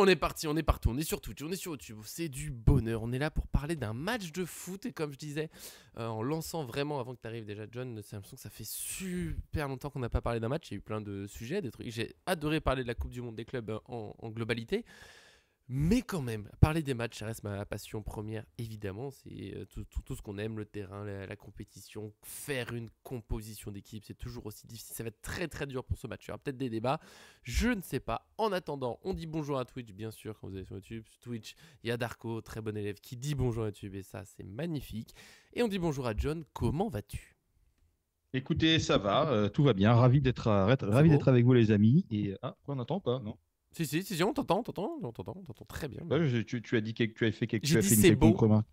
on est parti, on est partout, on est sur Twitch, on est sur YouTube, c'est du bonheur. On est là pour parler d'un match de foot et comme je disais, en lançant vraiment avant que tu arrives déjà John, c'est l'impression que ça fait super longtemps qu'on n'a pas parlé d'un match. Il y a eu plein de sujets, des trucs. J'ai adoré parler de la Coupe du Monde des clubs en globalité. Mais quand même, parler des matchs, ça reste ma passion première, évidemment. C'est tout ce qu'on aime, le terrain, la compétition. Faire une composition d'équipe, c'est toujours aussi difficile. Ça va être très très dur pour ce match. Il y aura peut-être des débats, je ne sais pas. En attendant, on dit bonjour à Twitch, bien sûr, quand vous allez sur YouTube. Sur Twitch, il y a Darko, très bon élève, qui dit bonjour à YouTube, et ça, c'est magnifique. Et on dit bonjour à John, comment vas-tu? Écoutez, ça va, tout va bien. C'est Ravi beau? d'être avec vous, les amis. Et on n'entend pas, non? Si, on t'entend, on t'entend très bien même. Ouais, tu as dit que J'ai tu as dit fait une c'est quelconque beau, remarque.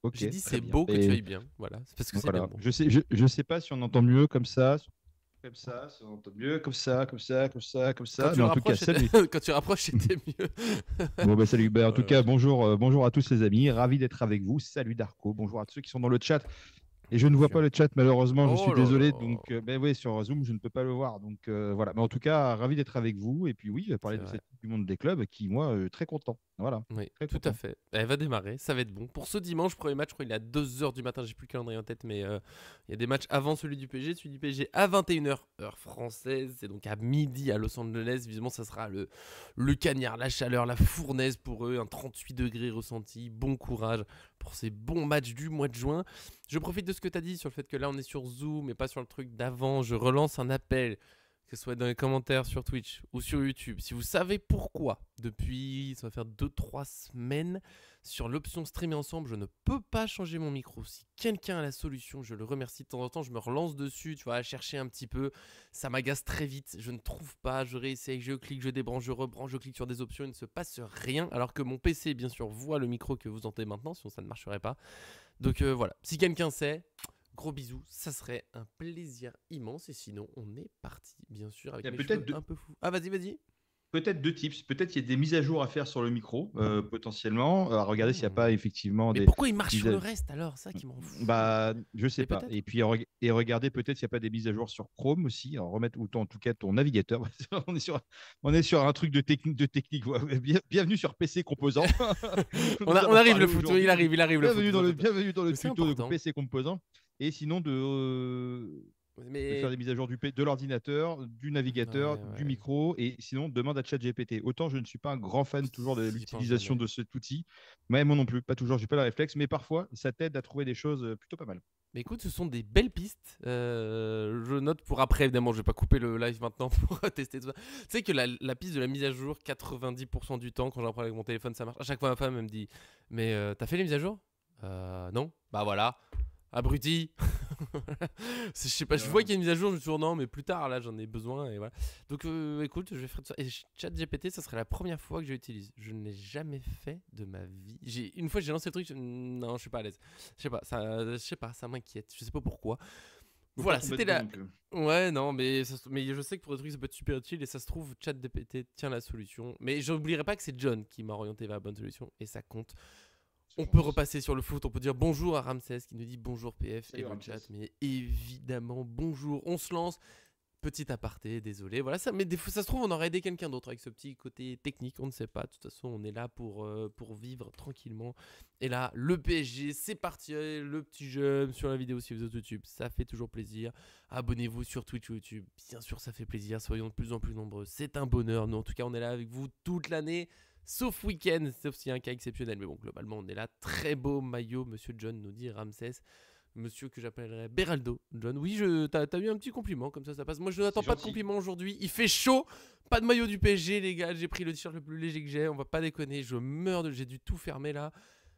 Ok, j'ai dit très c'est bien. beau que tu Et ailles bien, voilà, c'est parce que c'est bien voilà, beau. je sais pas si on entend mieux comme ça, si on entend mieux comme Quand ça. tu Mais le en tout cas, rapproches, salut. quand tu rapproches, c'était mieux. Bon, bah, salut. Bah, en tout Ouais, cas, bonjour, bonjour à tous les amis. Ravi d'être avec vous. Salut Darko. Bonjour à tous ceux qui sont dans le chat. Et je ne vois pas bonjour. le chat, malheureusement, je Oh suis là désolé. là. Donc, ben oui, sur Zoom, je ne peux pas le voir. Donc, voilà. Mais en tout cas, ravi d'être avec vous. Et puis, oui, parler C'est de vrai. cette Coupe du Monde des clubs qui, moi, très content. Voilà, Oui, très tout à content. fait. Elle va démarrer, ça va être bon. Pour ce dimanche, premier match, je crois qu'il est à 2h du matin, j'ai plus le calendrier en tête, mais il y a des matchs avant celui du PSG à 21h, heure française. C'est donc à midi à Los Angeles. Évidemment, ça sera le cagnard, la chaleur, la fournaise pour eux. Un 38 degrés ressenti. Bon courage pour ces bons matchs du mois de juin. Je profite de ce que tu as dit sur le fait que là, on est sur Zoom et pas sur le truc d'avant. Je relance un appel, que ce soit dans les commentaires sur Twitch ou sur YouTube. Si vous savez pourquoi, depuis, ça va faire 2-3 semaines, sur l'option streamer ensemble, je ne peux pas changer mon micro. Si quelqu'un a la solution, je le remercie. De temps en temps, je me relance dessus, tu vois, à chercher un petit peu. Ça m'agace très vite, je ne trouve pas, je réessaye, je clique, je débranche, je rebranche, je clique sur des options, il ne se passe rien. Alors que mon PC, bien sûr, voit le micro que vous entendez maintenant, sinon ça ne marcherait pas. Donc voilà, si quelqu'un sait, gros bisous, ça serait un plaisir immense. Et sinon, on est parti, bien sûr, avec Il y a mes cheveux peut-être deux, un peu fous. Ah, vas-y, vas-y. peut-être deux tips. Peut-être qu'il y a des mises à jour à faire sur le micro, potentiellement. Regardez s'il n'y a pas Hmm. effectivement Mais des pourquoi il marche mises sur à... le reste alors? Ça qui m'en fout. Bah, je sais Mais pas. Et peut-être. puis, regardez peut-être s'il n'y a pas des mises à jour sur Chrome aussi. Alors, remettre, ou en tout cas, ton navigateur. On est sur un truc de technique. Ouais. Bienvenue sur PC Composant. Nous On allons arrive le parler foot, aujourd'hui. il arrive le foot. Vous inquiétez pas. Bienvenue dans le Mais c'est tuto de important. PC Composant. Et sinon, de faire Mais. des mises à jour de l'ordinateur, du navigateur, Ouais, du ouais. micro, et sinon demande à ChatGPT. Autant je ne suis pas un grand fan toujours de J'y pense l'utilisation jamais. de cet outil, mais moi non plus, pas toujours, j'ai pas le réflexe, mais parfois ça t'aide à trouver des choses plutôt pas mal. Mais écoute, ce sont des belles pistes. Je note pour après, évidemment, je vais pas couper le live maintenant pour tester tout ça. Tu sais que la piste de la mise à jour, 90% du temps, quand j'en prends avec mon téléphone, ça marche. À chaque fois, ma femme elle me dit, mais t'as fait les mises à jour? Non. Bah voilà. Abruti. Je sais pas, je vois qu'il y a une mise à jour, je me suis dit, oh non, mais plus tard, là, j'en ai besoin. Et voilà. Donc écoute, je vais faire tout ça. Et ChatGPT, ça serait la première fois que je l'utilise. Je ne l'ai jamais fait de ma vie. Une fois, j'ai lancé le truc, non, je suis pas à l'aise. Je sais pas, ça m'inquiète. Je sais pas pourquoi. Faut pas Voilà, tomber c'était dedans la. non plus. Ouais, non, mais, mais je sais que pour des trucs, ça peut être super utile. Et ça se trouve, ChatGPT tient la solution. Mais je n'oublierai pas que c'est John qui m'a orienté vers la bonne solution. Et ça compte. On peut repasser sur le foot, on peut dire bonjour à Ramsès qui nous dit bonjour PF et Salut le chat, Ramsès. mais évidemment bonjour, on se lance. Petit aparté, désolé. Voilà, ça, mais des fois, ça se trouve, on aurait aidé quelqu'un d'autre avec ce petit côté technique, on ne sait pas. De toute façon, on est là pour vivre tranquillement. Et là, le PSG, c'est parti. Le petit jeune sur la vidéo si vous êtes sur YouTube, ça fait toujours plaisir. Abonnez-vous sur Twitch ou YouTube, bien sûr, ça fait plaisir. Soyons de plus en plus nombreux, c'est un bonheur. Nous, en tout cas, on est là avec vous toute l'année. Sauf week-end, sauf s'il y a un cas exceptionnel. Mais bon, globalement, on est là. Très beau maillot, monsieur John nous dit Ramsès. Monsieur que j'appellerais Beraldo. John, oui, t'as eu un petit compliment, comme ça passe. Moi, je C'est n'attends pas de gentil. compliment aujourd'hui. Il fait chaud. Pas de maillot du PSG, les gars. J'ai pris le t-shirt le plus léger que j'ai. On va pas déconner. Je meurs j'ai dû tout fermer là.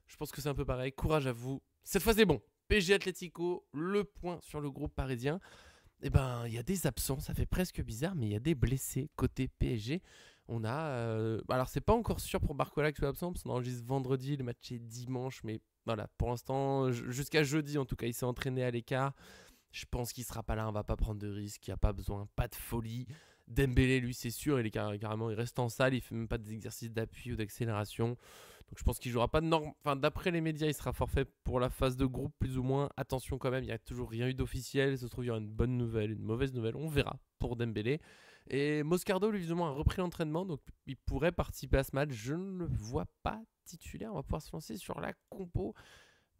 Je pense que c'est un peu pareil. Courage à vous. Cette fois, c'est bon. PSG Atlético, le point sur le groupe parisien. Eh ben, il y a des absents, ça fait presque bizarre, mais il y a des blessés côté PSG. On a. Alors, c'est pas encore sûr pour Barcola qui soit absent, parce qu'on enregistre vendredi, le match est dimanche, mais voilà, pour l'instant, jusqu'à jeudi en tout cas, il s'est entraîné à l'écart. Je pense qu'il sera pas là, on va pas prendre de risques, il n'y a pas besoin, pas de folie. Dembélé, lui, c'est sûr, il est carrément, il reste en salle, il fait même pas d'exercice d'appui ou d'accélération. Donc je pense qu'il jouera pas de norme. Enfin, d'après les médias, il sera forfait pour la phase de groupe, plus ou moins. Attention quand même, il n'y a toujours rien eu d'officiel. Ça se trouve, il y aura une bonne nouvelle, une mauvaise nouvelle. On verra pour Dembélé. Et Moscardo, lui, visiblement, a repris l'entraînement, donc il pourrait participer à ce match. Je ne le vois pas titulaire. On va pouvoir se lancer sur la compo.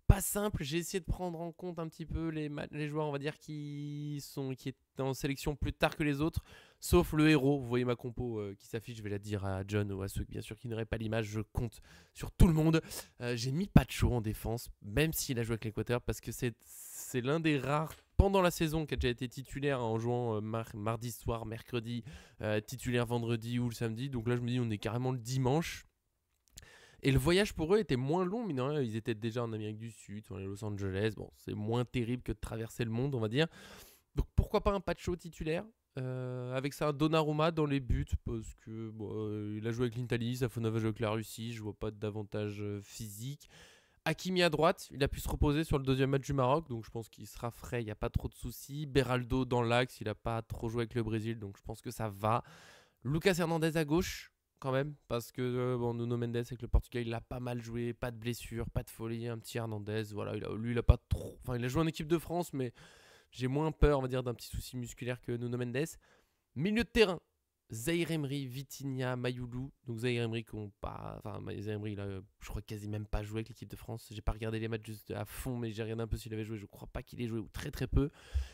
Pas simple, j'ai essayé de prendre en compte un petit peu les joueurs, on va dire, qui étaient en sélection plus tard que les autres, sauf le héros. Vous voyez ma compo qui s'affiche, je vais la dire à John ou à ceux bien sûr qui n'auraient pas l'image, je compte sur tout le monde. J'ai mis Pacho en défense, même s'il a joué avec l'Équateur, parce que c'est l'un des rares pendant la saison qui a déjà été titulaire en jouant mardi soir, mercredi, titulaire vendredi ou le samedi. Donc là je me dis on est carrément le dimanche. Et le voyage pour eux était moins long, mais non, ils étaient déjà en Amérique du Sud, à Los Angeles. Bon, c'est moins terrible que de traverser le monde, on va dire. Donc pourquoi pas un Pacho titulaire avec ça un Donnarumma dans les buts, parce que il a joué avec l'Italie, Safonov a joué avec la Russie, je vois pas d'avantage physique. Hakimi à droite, il a pu se reposer sur le deuxième match du Maroc, donc je pense qu'il sera frais, il n'y a pas trop de soucis. Beraldo dans l'axe, il n'a pas trop joué avec le Brésil, donc je pense que ça va. Lucas Hernandez à gauche, quand même, parce que Nuno Mendes avec le Portugal, il a pas mal joué, pas de blessure, pas de folie, un petit Hernandez, voilà, il a pas trop, enfin il a joué en équipe de France, mais j'ai moins peur, on va dire, d'un petit souci musculaire que Nuno Mendes. Milieu de terrain, Zaïre Emery, Vitinha, Mayoulou. Donc Zaïre Emery, Zaïre Emery, il a, je crois, quasi même pas joué avec l'équipe de France. J'ai pas regardé les matchs juste à fond, mais j'ai regardé un peu s'il avait joué. Je crois pas qu'il ait joué, ou très très peu.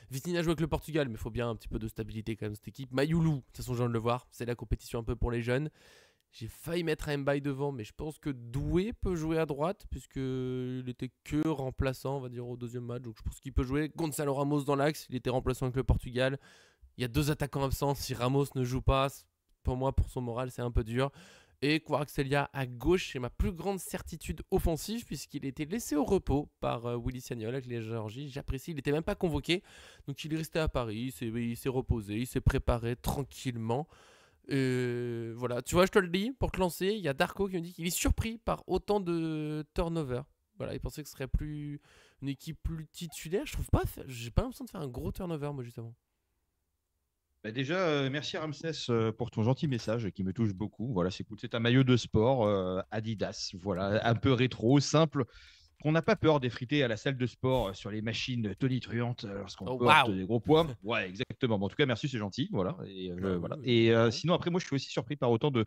Vitinha a joué avec le Portugal, mais il faut bien un petit peu de stabilité quand même cette équipe. Mayoulou, de toute façon, je viens de le voir, c'est la compétition un peu pour les jeunes. J'ai failli mettre un Mbaye devant, mais je pense que Doué peut jouer à droite, puisqu'il était que remplaçant, on va dire, au deuxième match. Donc je pense qu'il peut jouer. Gonzalo Ramos dans l'axe, il était remplaçant avec le Portugal. Il y a 2 attaquants absents. Si Ramos ne joue pas, pour moi, pour son moral, c'est un peu dur. Et Kvaratskhelia à gauche, c'est ma plus grande certitude offensive, puisqu'il était laissé au repos par Willy Sagnol avec les Géorgies. J'apprécie, il n'était même pas convoqué. Donc il est resté à Paris, il s'est reposé, il s'est préparé tranquillement. Voilà, tu vois, je te le dis, pour te lancer, il y a Darko qui me dit qu'il est surpris par autant de turnover. Voilà, il pensait que ce serait une équipe plus titulaire. Je trouve pas, j'ai pas l'impression de faire un gros turnover, moi, justement. Bah déjà, merci Ramsès pour ton gentil message qui me touche beaucoup. Voilà, c'est un maillot de sport Adidas, voilà, un peu rétro, simple, qu'on n'a pas peur d'effriter à la salle de sport sur les machines tonitruantes lorsqu'on Oh, porte waouh! des gros poids. Ouais, exactement. Bon, en tout cas, merci, c'est gentil. Voilà. Bah Voilà. oui, Et évidemment. sinon, après, moi, je suis aussi surpris par autant de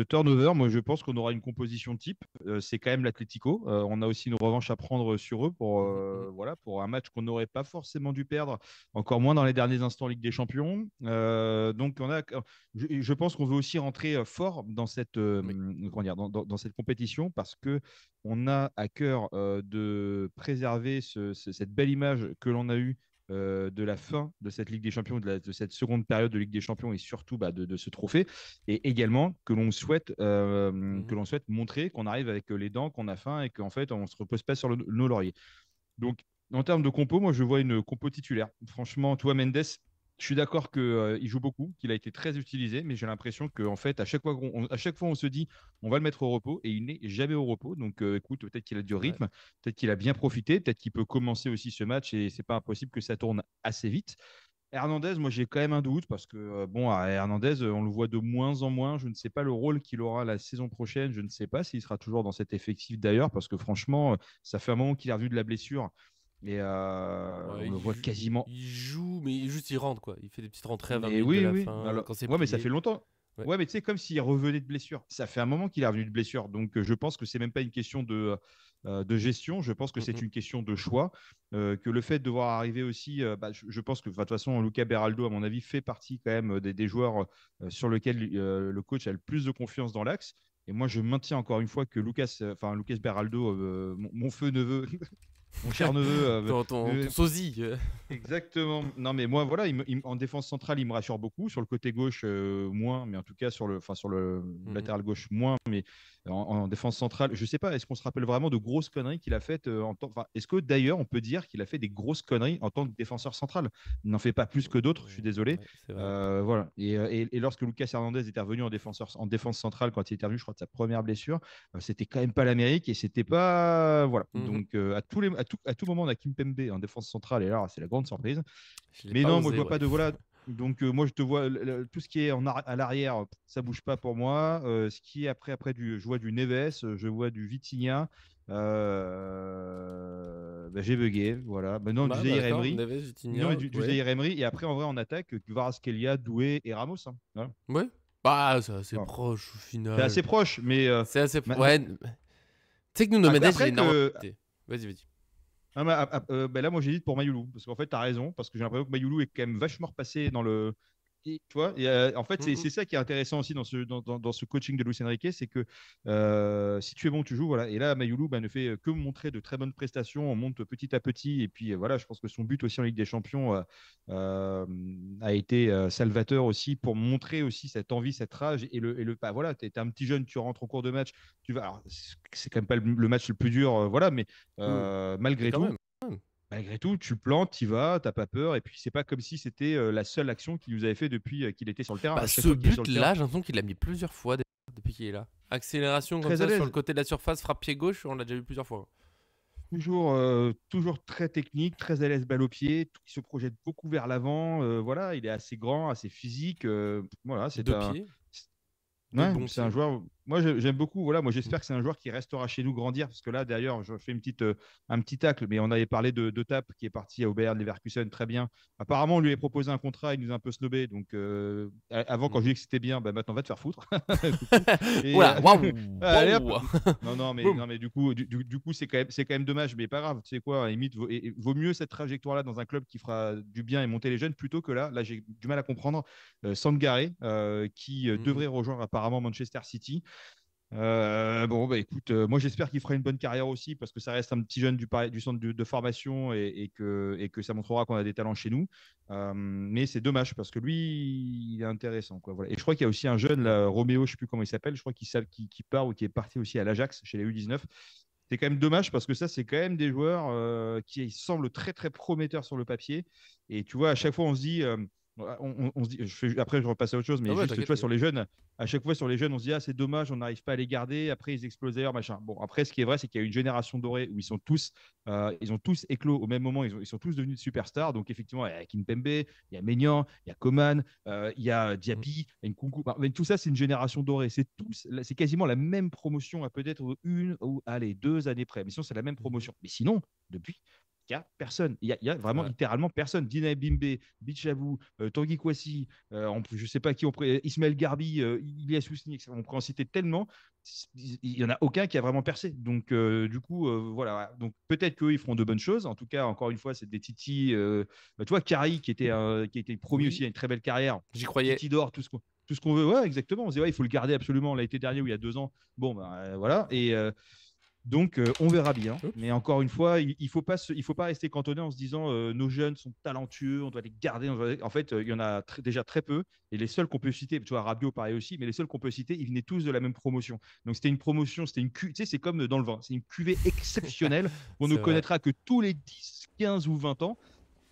turnover. Moi, je pense qu'on aura une composition type. C'est quand même l'Atlético. On a aussi une revanche à prendre sur eux Mhm, mhm. voilà, pour un match qu'on n'aurait pas forcément dû perdre, encore moins dans les derniers instants Ligue des Champions. Donc, je pense qu'on veut aussi rentrer fort dans Oui. comment dire, dans cette compétition parce que on a à cœur de préserver cette belle image que l'on a eue de la fin de cette Ligue des Champions, de cette seconde période de Ligue des Champions et surtout de ce trophée. Et également que Mhm. l'on souhaite montrer qu'on arrive avec les dents, qu'on a faim et qu'en fait, on ne se repose pas sur nos lauriers. Donc, en termes de compo, moi, je vois une compo titulaire. Franchement, toi, Mendes, je suis d'accord qu'il joue beaucoup, qu'il a été très utilisé, mais j'ai l'impression qu'en fait, à chaque fois, on se dit on va le mettre au repos et il n'est jamais au repos. Donc, écoute, peut-être qu'il a du C'est vrai. rythme, peut-être qu'il a bien profité, peut-être qu'il peut commencer aussi ce match et c'est pas impossible que ça tourne assez vite. Hernandez, moi j'ai quand même un doute parce que bon, Hernandez, on le voit de moins en moins. Je ne sais pas le rôle qu'il aura la saison prochaine. Je ne sais pas s'il sera toujours dans cet effectif d'ailleurs parce que franchement, ça fait un moment qu'il est revenu de la blessure et Ouais, on le voit quasiment. il joue, mais juste il rentre, quoi. Il fait des petites rentrées à 20 Mais minutes de oui, la oui. fin, Alors, quand c'est ouais, mais ça plié. fait longtemps. Ouais. Ouais, mais tu sais, comme s'il revenait de blessure. Ça fait un moment qu'il est revenu de blessure. Donc, je pense que c'est même pas une question de gestion. Je pense que Mm, c'est mm. une question de choix. Que le fait de voir arriver aussi, je pense que, enfin, de toute façon, Luca Beraldo, à mon avis, fait partie quand même des joueurs sur lesquels le coach a le plus de confiance dans l'axe. Et moi, je maintiens encore une fois que Lucas Beraldo, mon feu neveu, mon cher neveu, Ton sosie. exactement. Non, mais moi, voilà, en défense centrale, il me rassure beaucoup. Sur le côté gauche, moins, mais en tout cas sur le Mhm. latéral gauche, moins. Mais en défense centrale, je sais pas, est-ce qu'on se rappelle vraiment de grosses conneries qu'il a faites est-ce que d'ailleurs, on peut dire qu'il a fait des grosses conneries en tant que défenseur central? Il n'en fait pas plus que d'autres, je suis désolé. Ouais, c'est vrai. Voilà. Et lorsque Lucas Hernandez était revenu en défense centrale, quand il était revenu, je crois, de sa première blessure, c'était quand même pas l'Amérique et c'était pas. Voilà. Mhm. Donc, à tout moment, on a Kimpembe en défense centrale et là, c'est la grande surprise. Je l'ai Mais pas non, moi, je osé, vois ouais. pas de. Voilà. Donc, moi, je te vois. Tout ce qui est à l'arrière, ça bouge pas pour moi. Ce qui est je vois du Neves, je vois du Vitinha. J'ai bugué, voilà. Maintenant, Bah, Zaïre d'accord, Emery. Neves, Non, Vitinha, du ouais. Zaïre Emery. Et après, en vrai, en attaque, Kvaratskhelia, Doué et Ramos, hein. Voilà. Ouais. Bah, c'est assez Voilà. proche au C'est final. assez proche, mais C'est assez. ma- ma- Ouais. Tu sais que Nuno Mendes, j'ai après énormément. que. Vas-y, vas-y. Ben là, moi, j'hésite pour Mayulu. Parce qu'en fait, tu as raison. Parce que j'ai l'impression que Mayulu est quand même vachement repassé dans le. Tu vois, en fait, Mm, c'est mm. ça qui est intéressant aussi dans ce coaching de Luis Enrique, c'est que si tu es bon, tu joues. Voilà. Et là, Mayulu ne fait que montrer de très bonnes prestations. On monte petit à petit. Et puis voilà, je pense que son but aussi en Ligue des Champions a été salvateur aussi pour montrer aussi cette envie, cette rage. Bah, voilà, tu es un petit jeune, tu rentres en cours de match. Alors, c'est quand même pas le match le plus dur, voilà, mais Oui, oui. Mais malgré quand tout, même. Quand même. tu plantes, tu vas, t'as pas peur. Et puis, c'est pas comme si c'était la seule action qu'il nous avait fait depuis qu'il était sur le terrain. Bah, À chaque ce fois qu'il est sur le terrain, but-là, j'ai l'impression qu'il l'a mis plusieurs fois depuis qu'il est là. Accélération comme très à ça sur le l'aise. côté de la surface, frappe pied gauche, on l'a déjà vu plusieurs fois. Toujours très technique, très à l'aise balle au pied. Il se projette beaucoup vers l'avant. Voilà, il est assez grand, assez physique. Voilà, c'est Deux un. pieds, deux Ouais, bons c'est un pieds. joueur. Moi, j'aime beaucoup. Voilà, moi, Mm. j'espère que c'est un joueur qui restera chez nous grandir. Parce que là, d'ailleurs, je fais un petit tacle. Mais on avait parlé de Tap qui est parti au Bayern Leverkusen. Très bien. Apparemment, on lui a proposé un contrat. Il nous a un peu snobé. Donc, avant, quand je Mhm. disais que c'était bien, bah, maintenant, va te faire foutre. Coucou. Et, Oula, waouh, allez, hop. waouh. Non, non, Boum. mais du coup, c'est quand même dommage. Mais pas grave. Tu sais quoi, à la limite, vaut mieux cette trajectoire-là dans un club qui fera du bien et monter les jeunes plutôt que là. Là, j'ai du mal à comprendre. Sangaré, qui devrait Mhm. rejoindre apparemment Manchester City. Bon, bah écoute, moi j'espère qu'il fera une bonne carrière aussi parce que ça reste un petit jeune du centre de formation et que ça montrera qu'on a des talents chez nous. Mais c'est dommage parce que lui, il est intéressant, quoi. Voilà. Et je crois qu'il y a aussi un jeune, Ouais. là, Roméo, je ne sais plus comment il s'appelle, je crois qui part ou qui est parti aussi à l'Ajax chez les U19. C'est quand même dommage parce que ça, c'est quand même des joueurs qui semblent très très prometteurs sur le papier. Et tu vois, à chaque fois, on se dit. On se dit, après, je repasse à autre chose, Ah mais ouais, juste, tu t'inquiète, vois, sur t'inquiète. les jeunes, à chaque fois sur les jeunes, on se dit, ah, c'est dommage, on n'arrive pas à les garder. Après, ils explosent d'ailleurs, machin. Bon, après, ce qui est vrai, c'est qu'il y a une génération dorée où ils ont tous éclos au même moment, ils sont tous devenus superstars. Donc, effectivement, il y a Kimpembe, il y a Maignan, il y a Coman, il y a Mm. Diaby, il y a Nkunku. Mais tout ça, c'est une génération dorée. C'est quasiment la même promotion à peut-être une ou, allez, 2 années près. Mais sinon, c'est la même Mhm. promotion. Mais sinon, depuis, il n'y a personne. Il y a vraiment Ouais. littéralement personne. Dina Bimbe, Bichabou, Tanguy Kouassi, je ne sais pas qui, Ismaël Garbi, Ilyas Ousni, on pourrait en citer tellement. Il n'y en a aucun qui a vraiment percé. Donc, du coup, voilà. Donc, peut-être qu'eux, ils feront de bonnes choses. En tout cas, encore une fois, c'est des Titi. Tu vois, Kari, qui était promis aussi Oui, à une très belle carrière. j'y croyais. Titi d'or, tout ce qu'on veut. Ouais, exactement. On se dit, ouais, il faut le garder absolument. L'été dernier ou il y a 2 ans. Bon, ben, voilà. Donc, on verra bien. Oups. Mais encore une fois, il faut pas rester cantonné en se disant nos jeunes sont talentueux, on doit les garder. En fait, il y en a déjà très peu. Et les seuls qu'on peut citer, tu vois, Rabiot pareil aussi, mais les seuls qu'on peut citer, ils venaient tous de la même promotion. Donc, c'était une promotion, tu sais, c'est comme dans le vin. C'est une cuvée exceptionnelle qu'on ne C'est vrai. connaîtra que tous les 10, 15 ou 20 ans.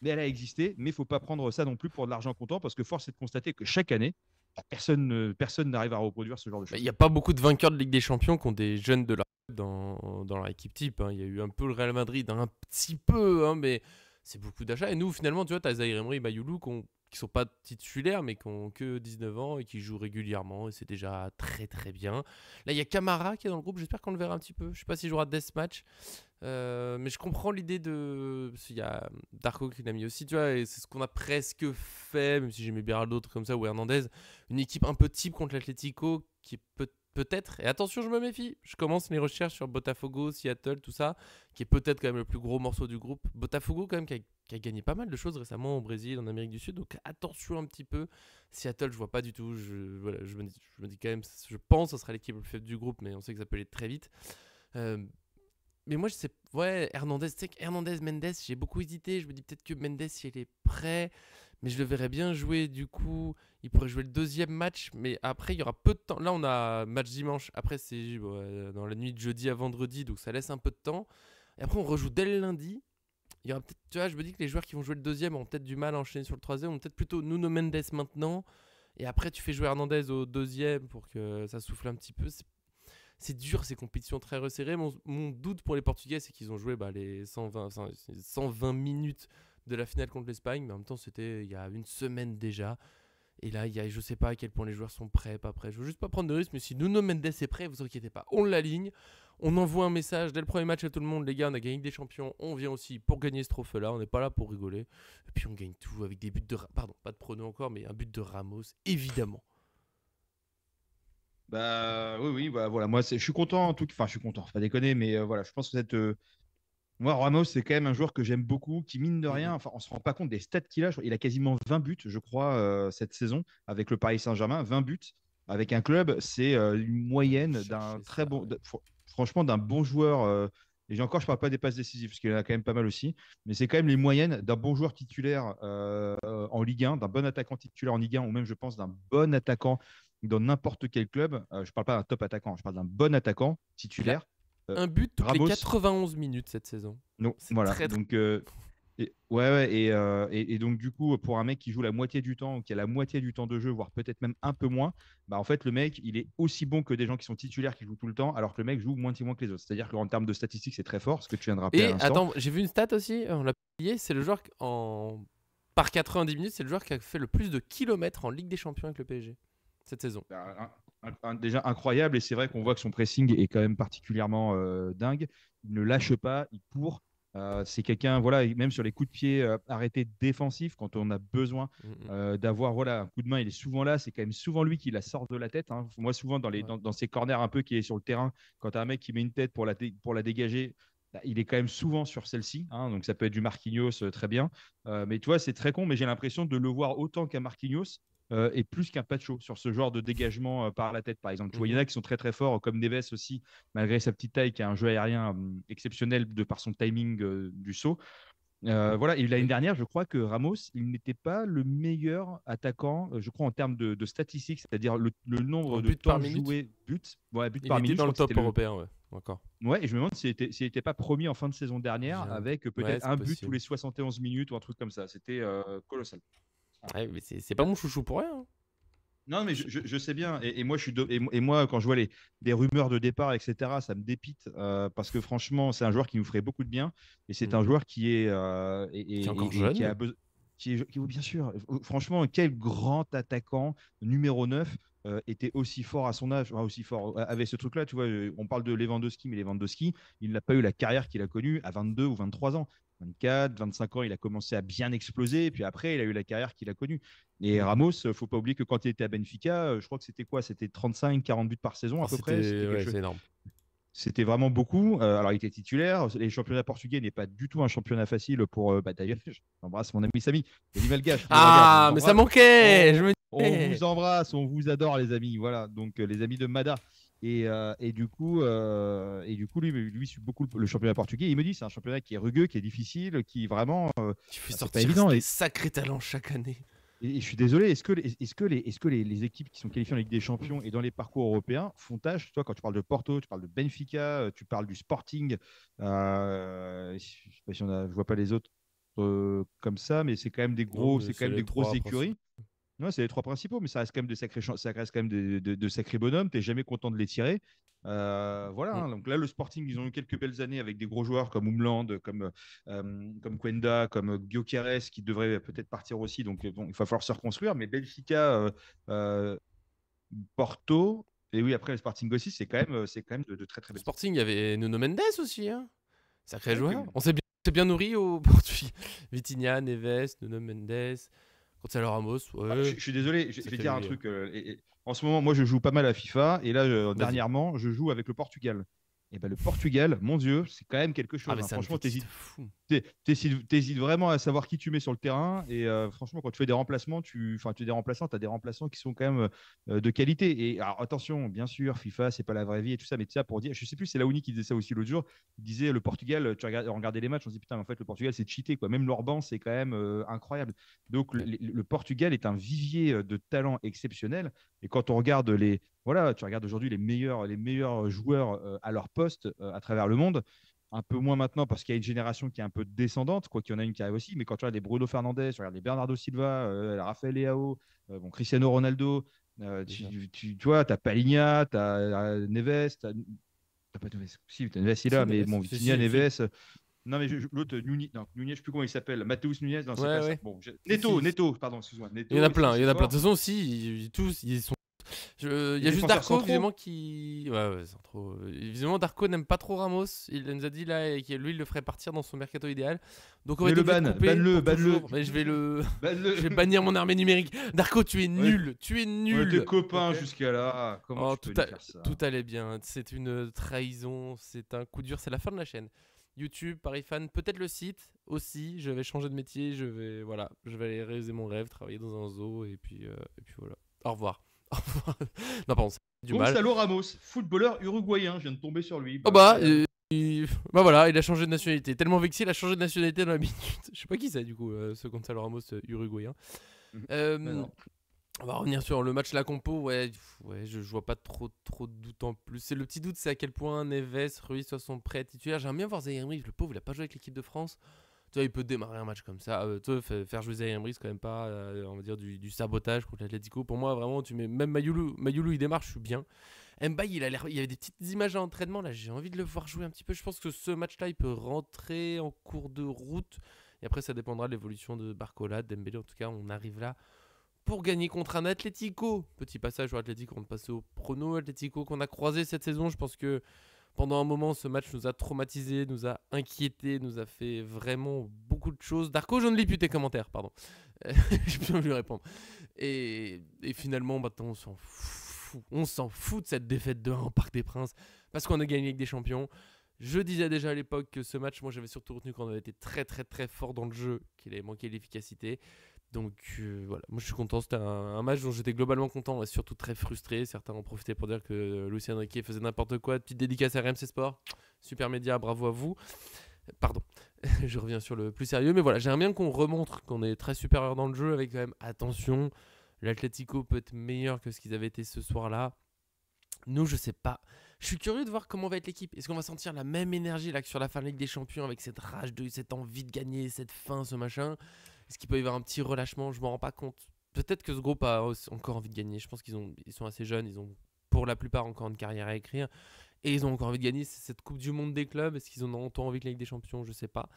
Mais elle a existé. Mais il ne faut pas prendre ça non plus pour de l'argent comptant parce que force est de constater que chaque année, personne n'arrive à reproduire ce genre de Il choses. n'y a pas beaucoup de vainqueurs de Ligue des Champions qui ont des jeunes de leur dans leur équipe type, hein. Il y a eu un peu le Real Madrid, un petit peu, hein, mais c'est beaucoup d'achats. Et nous, finalement, tu vois, tu as Zaïre Emery et Mayoulou qui sont pas titulaires, mais qui ont que 19 ans et qui jouent régulièrement. Et c'est déjà très très bien. Là, il y a Camara qui est dans le groupe. J'espère qu'on le verra un petit peu. Je sais pas s'il jouera Deathmatch. Mais je comprends l'idée de. Il y a Darko qui l'a mis aussi, tu vois, et c'est ce qu'on a presque fait, même si j'aimais bien d'autres comme ça, ou Hernandez. Une équipe un peu type contre l'Atlético qui est peut-être, et attention, je me méfie, je commence les recherches sur Botafogo, Seattle, tout ça, qui est peut-être quand même le plus gros morceau du groupe. Botafogo, quand même, qui a gagné pas mal de choses récemment au Brésil, en Amérique du Sud, donc attention un petit peu. Seattle, je vois pas du tout. Voilà, je me dis quand même, je pense que ce sera l'équipe le plus faible du groupe, mais on sait que ça peut aller très vite. Euh, mais moi, je sais. Ouais, Hernandez, tu sais que Hernandez, Mendes, j'ai beaucoup hésité. Je me dis peut-être que Mendes, si il est prêt. Mais je le verrais bien jouer. Du coup, il pourrait jouer le deuxième match. Mais après, il y aura peu de temps. Là, on a match dimanche. Après, c'est dans la nuit de jeudi à vendredi. Donc, ça laisse un peu de temps. Et après, on rejoue dès le lundi. Il y aura peut-être. Tu vois, je me dis que les joueurs qui vont jouer le deuxième ont peut-être du mal à enchaîner sur le troisième. Ont peut-être plutôt Nuno Mendes maintenant. Et après, tu fais jouer Hernandez au deuxième pour que ça souffle un petit peu. C'est dur ces compétitions très resserrées. Mon doute pour les Portugais, c'est qu'ils ont joué les 120 minutes de la finale contre l'Espagne, mais en même temps, c'était il y a une semaine déjà. Et là, je sais pas à quel point les joueurs sont prêts, pas prêts. Je veux juste pas prendre de risque, mais si Nuno Mendes est prêt, vous inquiétez pas. On l'aligne, On envoie un message dès le premier match à tout le monde, les gars, on a gagné des champions, on vient aussi pour gagner ce trophée-là, on n'est pas là pour rigoler. Et puis on gagne tout avec des buts de... Pardon, pas de prono encore, mais un but de Ramos, évidemment. Bah oui, bah voilà, moi je suis content en tout cas, enfin je suis content, faut pas déconner, mais voilà, je pense que moi Ramos c'est quand même un joueur que j'aime beaucoup, qui mine de Mm, rien, mm. enfin on se rend pas compte des stats qu'il a, il a quasiment 20 buts, je crois, cette saison avec le Paris Saint-Germain, 20 buts avec un club, c'est une Allez moyenne d'un chercher très ça, bon, ouais. franchement d'un bon joueur. Et encore, je parle pas des passes décisives, parce qu'il en a quand même pas mal aussi, mais c'est quand même les moyennes d'un bon joueur titulaire en Ligue 1, d'un bon attaquant titulaire en Ligue 1, ou même je pense d'un bon attaquant dans n'importe quel club. Je parle pas d'un top attaquant, je parle d'un bon attaquant Il a titulaire. Euh, un but toutes les Ramos, 91 minutes cette saison. non, C'est voilà. très très... Donc, ouais, et donc, du coup, pour un mec qui joue la moitié du temps, ou qui a la moitié du temps de jeu, voire peut-être même un peu moins, bah, en fait, le mec, il est aussi bon que des gens qui sont titulaires, qui jouent tout le temps, alors que le mec joue moitié moins que les autres. C'est-à-dire qu'en termes de statistiques, c'est très fort, ce que tu viens de rappeler à Et l'instant. attends, j'ai vu une stat aussi, on l'a payé, c'est le joueur par 90 minutes, c'est le joueur qui a fait le plus de kilomètres en Ligue des Champions avec le PSG cette saison. Bah, déjà incroyable, et c'est vrai qu'on voit que son pressing est quand même particulièrement dingue. Il ne lâche pas, il court. C'est quelqu'un, voilà, même sur les coups de pied arrêtés défensifs, quand on a besoin Mm, mm. d'avoir voilà, un coup de main, il est souvent là. C'est quand même souvent lui qui la sort de la tête, hein. Moi, souvent, Ouais. dans ces corners un peu qui est sur le terrain, quand tu as un mec qui met une tête pour la dégager, bah, il est quand même souvent sur celle-ci, hein. Donc ça peut être du Marquinhos, très bien. Mais tu vois, c'est très con, mais j'ai l'impression de le voir autant qu'un Marquinhos et plus qu'un Pacho sur ce genre de dégagement par la tête, par exemple. Tu vois, il y en Mhm. a qui sont très très forts, comme Neves aussi, malgré sa petite taille, qui a un jeu aérien exceptionnel de par son timing du saut. Voilà, et l'année Et dernière, je crois que Ramos, il n'était pas le meilleur attaquant, je crois, en termes de statistiques, c'est-à-dire le en nombre de but par temps minute, joué, but il par était minute, je dans crois le que c'était top le. européen, ouais. Encore. Ouais, et je me demande s'il n'était pas premier en fin de saison J'ai dernière, un doute. avec Ouais, peut-être c'est un but tous possible. les 71 minutes ou un truc comme ça. C'était colossal. Ouais, mais c'est pas mon chouchou pour rien, hein. Non, mais Je- je sais bien. Et moi, et moi, quand je vois des rumeurs de départ, etc., ça me dépite parce que franchement, c'est un joueur qui nous ferait beaucoup de bien. Et c'est un Mhm. joueur qui est Qui est encore et qui a jeune. besoin. Bien sûr, franchement, quel grand attaquant numéro 9 était aussi fort à son âge, enfin, aussi fort avec ce truc-là. Tu vois, on parle de Lewandowski, mais Lewandowski, il n'a pas eu la carrière qu'il a connue à 22 ou 23 ans. 24, 25 ans, il a commencé à bien exploser. Et puis après, il a eu la carrière qu'il a connue. Et Mhm. Ramos, faut pas oublier que quand il était à Benfica, je crois que c'était quoi? C'était 35, 40 buts par saison Oh, à peu près. C'était c'était quelque ouais, chose. c'est énorme. C'était vraiment beaucoup. Alors, il était titulaire. Les championnats portugais n'est pas du tout un championnat facile pour. Bah, d'ailleurs, j'embrasse mon ami Samy. Samy Malgache, qui nous regarde. On Ah, vous mais ça embrasse. manquait. Je me On disais. vous embrasse, on vous adore, les amis. Voilà, donc les amis de Mada. Et du coup, lui suit beaucoup le championnat portugais. Il me dit c'est un championnat qui est rugueux, qui est difficile, qui vraiment, Tu fais bah, c'est pas sortir évident. des sacrés talents chaque année. Et je suis désolé, est-ce que les équipes qui sont qualifiées en Ligue des Champions et dans les parcours européens font tâche? Toi, quand tu parles de Porto, tu parles de Benfica, tu parles du Sporting. Je sais pas si je vois pas les autres comme ça, mais Non, mais c'est quand c'est même les des grosses trois principaux. écuries. Ouais, c'est les trois principaux, mais ça reste quand même ça reste quand même de sacrés bonhommes. Tu n'es jamais content de les tirer. Voilà, Mm. hein. Donc là, le Sporting, ils ont eu quelques belles années avec des gros joueurs comme Umland, comme Kwenda, comme Gyökeres, qui devrait peut-être partir aussi. Donc bon, il va falloir se reconstruire. Mais Benfica, euh, Porto, et oui, après le Sporting aussi, c'est quand même de très très belles équipes. Sporting, il y avait Nuno Mendes aussi, hein. Sacré Ouais, joueur. On s'est bien nourri au Portugal. Vitinha, Neves, Nuno Mendes, Gonçalo Ramos, ouais. je suis désolé, je vais Sacré dire un vivier. truc. En ce moment, moi, je joue pas mal à FIFA, et là, Vas-y. dernièrement, je joue avec le Portugal. Et ben, le Portugal, mon Dieu, c'est quand même quelque Ah, chose, mais hein. c'est un Franchement, effectif de fou. t'hésites vraiment à savoir qui tu mets sur le terrain. Et franchement, quand tu fais des remplacements, tu fais des remplaçants, tu as des remplaçants qui sont quand même de qualité. Et alors, attention, bien sûr, FIFA, c'est pas la vraie vie et tout ça, mais tu sais, pour dire, je sais plus, c'est Laouni qui disait ça aussi l'autre jour. Il disait le Portugal, on regardait les matchs, on se dit putain, mais en fait, le Portugal, c'est cheaté, quoi. Même leur banc, c'est quand même incroyable. Donc, Ouais. le Portugal est un vivier de talent exceptionnel. Et quand on regarde voilà, tu regardes aujourd'hui les meilleurs joueurs à leur poste à travers le monde. Un peu moins maintenant parce qu'il y a une génération qui est un peu descendante, quoi qu'il y en a une qui arrive aussi. Mais quand tu regardes les Bruno Fernandes, tu regardes les Bernardo Silva, Rafael Leao, bon, Cristiano Ronaldo, Déjà. tu vois, tu as Palinha, tu as Neves, pas Neves, si, t'as Neves il est Si, là, mais Neves. bon, Si, Vitinha, si, si. Neves. Non, mais l'autre, Nunez, non, Nunez, je ne sais plus comment il s'appelle. Mateus Nunez, non, c'est Ouais, pas ça. ouais. Bon, Si, si. Neto, pardon, excuse-moi. Il y en Neto, a ils sont plein, il aussi y en a plein. forts. De toute façon, aussi, tous, ils sont. Il y Les a juste défenseurs Darko, centraux. visiblement, qui. Ouais, c'est trop. Visiblement, Darko n'aime pas trop Ramos. Il nous a dit là que lui, il le ferait partir dans son mercato idéal. Donc, on va Mais être le obligé de ban, couper pour banne-le, toujours. Mais je vais le. banne-le. Je vais bannir mon armée numérique. Darko, tu es On est- nul. Tu es on était nul. copains Ok. jusqu'à là. Comment Oh, tu peux lui faire ça? tout allait bien. C'est une trahison. C'est un coup dur. C'est la fin de la chaîne. YouTube, Paris Fan, peut-être le site aussi. Je vais changer de métier. Je vais aller réaliser mon rêve, travailler dans un zoo et puis voilà. Au revoir. Au revoir. Non, pardon, c'est du mal. Gonzalo Ramos, footballeur uruguayen, je viens de tomber sur lui. Oh Bah, bah, incroyable. bah voilà, il a changé de nationalité. Tellement vexé, il a changé de nationalité dans la minute. Je sais pas qui c'est du coup, ce Gonzalo Ramos uruguayen. Mais Euh, non. on va revenir sur le match la compo. Ouais, je vois pas trop de doute en plus. C'est le petit doute, c'est à quel point Neves, Ruiz sont prêts à titulaire. J'aimerais bien voir Zaïre Emery, le pauvre, il a pas joué avec l'équipe de France. Tu vois, il peut démarrer un match comme ça. Tu vois, faire jouer Zaïre Emery, c'est quand même pas, on va dire, du sabotage contre l'Atlético. Pour moi, vraiment, tu mets même Mayoulou, il démarre, je suis bien. Mbaye, il y avait des petites images à entraînement. Là, j'ai envie de le voir jouer un petit peu. Je pense que ce match-là, il peut rentrer en cours de route. Et après, ça dépendra de l'évolution de Barcola, Dembélé. En tout cas, on arrive là pour gagner contre un Atlético. Petit passage au Atlético, on va passer au prono. Atlético qu'on a croisé cette saison. Je pense que pendant un moment, ce match nous a traumatisé, nous a inquiété, nous a fait vraiment beaucoup de choses. Darko, je ne lis plus tes commentaires, pardon. Je peux lui répondre. Et finalement, maintenant, on s'en fout. On s'en fout de cette défaite de 1 au Parc des Princes parce qu'on a gagné avec des champions. Je disais déjà à l'époque que ce match, moi j'avais surtout retenu qu'on avait été très fort dans le jeu, qu'il avait manqué l'efficacité. Donc voilà, moi je suis content. C'était un match dont j'étais globalement content et surtout très frustré. Certains ont profité pour dire que Lucien Riquet faisait n'importe quoi. Petite dédicace à RMC Sport, super média, bravo à vous. Pardon, je reviens sur le plus sérieux. Mais voilà, j'aimerais bien qu'on remontre qu'on est très supérieur dans le jeu avec quand même attention. L'Atlético peut être meilleur que ce qu'ils avaient été ce soir-là. Nous, je sais pas. Je suis curieux de voir comment va être l'équipe. Est-ce qu'on va sentir la même énergie là que sur la fin de Ligue des Champions avec cette rage, cette envie de gagner, cette faim, ce machin. Est-ce qu'il peut y avoir un petit relâchement? Je m'en rends pas compte. Peut-être que ce groupe a encore envie de gagner. Je pense ils sont assez jeunes. Ils ont pour la plupart encore une carrière à écrire. Et ils ont encore envie de gagner cette Coupe du Monde des clubs. Est-ce qu'ils en ont autant envie que la Ligue des Champions? Je sais pas.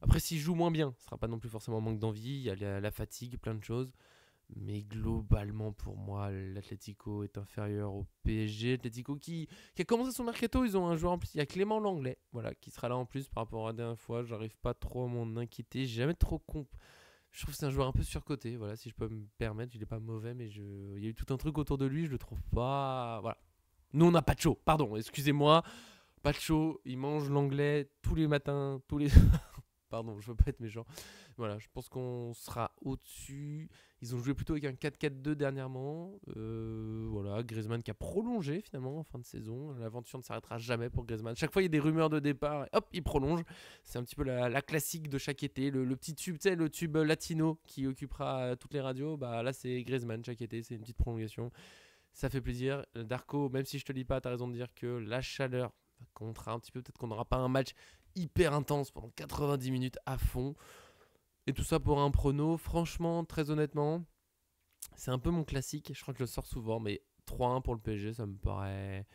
Après, s'ils jouent moins bien, ce sera pas non plus forcément un manque d'envie. Il y a la fatigue, plein de choses. Mais globalement, pour moi, l'Atlético est inférieur au PSG. L'Atlético qui a commencé son mercato, ils ont un joueur en plus. Il y a Clément Langlais, voilà, qui sera là en plus par rapport à la dernière fois. J'arrive pas trop à m'en inquiéter. J'ai jamais trop Je trouve que c'est un joueur un peu surcoté, voilà, si je peux me permettre. Il est pas mauvais, mais il y a eu tout un truc autour de lui, je le trouve pas. Voilà. Nous, on a pas de show, pardon, excusez-moi. Pas de show, il mange l'anglais tous les matins, tous les. Pardon, je veux pas être méchant. Voilà, je pense qu'on sera au-dessus. Ils ont joué plutôt avec un 4-4-2 dernièrement. Voilà, Griezmann qui a prolongé finalement en fin de saison. L'aventure ne s'arrêtera jamais pour Griezmann. Chaque fois, il y a des rumeurs de départ. Et hop, il prolonge. C'est un petit peu la classique de chaque été. Le petit tube, tu sais, le tube latino qui occupera toutes les radios. Bah là, c'est Griezmann chaque été. C'est une petite prolongation. Ça fait plaisir. Darko, même si je te lis pas, tu as raison de dire que la chaleur comptera un petit peu. Peut-être qu'on n'aura pas un match hyper intense pendant 90 minutes à fond. Et tout ça pour un prono, franchement, très honnêtement, c'est un peu mon classique. Je crois que je le sors souvent, mais 3-1 pour le PSG, ça me paraît.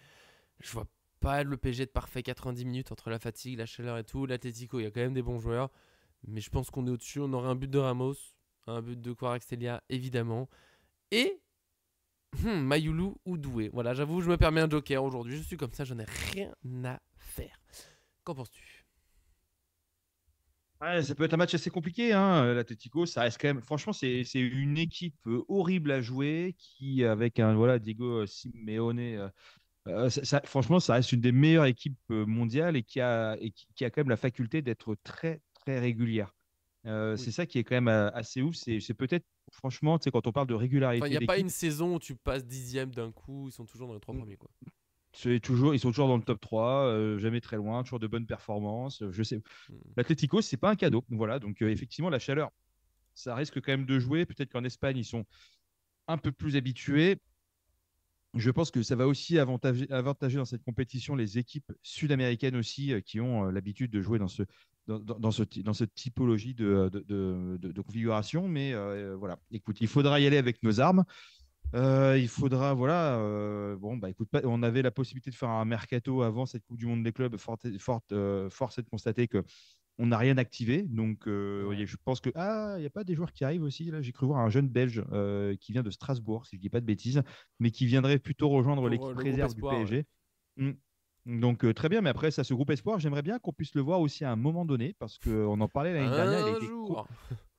Je vois pas le PSG de parfait 90 minutes entre la fatigue, la chaleur et tout. L'Atlético, il y a quand même des bons joueurs, mais je pense qu'on est au-dessus. On aurait un but de Ramos, un but de Kvaratskhelia, évidemment. Et Mayoulou ou Doué. Voilà, j'avoue, je me permets un joker aujourd'hui. Je suis comme ça, j'en ai rien à faire. Qu'en penses-tu? Ouais, ça peut être un match assez compliqué, hein. L'Atlético, ça reste quand même. Franchement, c'est une équipe horrible à jouer qui, avec un voilà, Diego Simeone, franchement, ça reste une des meilleures équipes mondiales et qui a quand même la faculté d'être très régulière. Oui. C'est ça qui est quand même assez ouf. C'est peut-être, franchement, tu sais, quand on parle de Enfin, il n'y régularité a pas d'équipe, une saison où tu passes dixième d'un coup, ils sont toujours dans les trois mm, premiers, quoi. ils sont toujours dans le top 3, jamais très loin, toujours de bonnes performances. Je sais, Hmm. l'Atlético, c'est pas un cadeau. Voilà, donc effectivement, la chaleur, ça risque quand même de jouer. Peut-être qu'en Espagne, ils sont un peu plus habitués. Je pense que ça va aussi avantager dans cette compétition les équipes sud-américaines aussi qui ont l'habitude de jouer dans cette typologie de configuration. Mais voilà, écoute, il faudra y aller avec nos armes. Il faudra, voilà, bon, bah écoute, on avait la possibilité de faire un mercato avant cette Coupe du Monde des clubs. Force est de constater que on n'a rien activé. Donc, Ouais. je pense que il n'y a pas des joueurs qui arrivent aussi. Là, j'ai cru voir un jeune Belge qui vient de Strasbourg, si je dis pas de bêtises, mais qui viendrait plutôt rejoindre Pour l'équipe le groupe réserve du Espoir, ouais. PSG. Mm. Donc, très bien. Mais après, ça, ce groupe Espoir, j'aimerais bien qu'on puisse le voir aussi à un moment donné, parce qu'on en parlait l'année dernière. Un jour.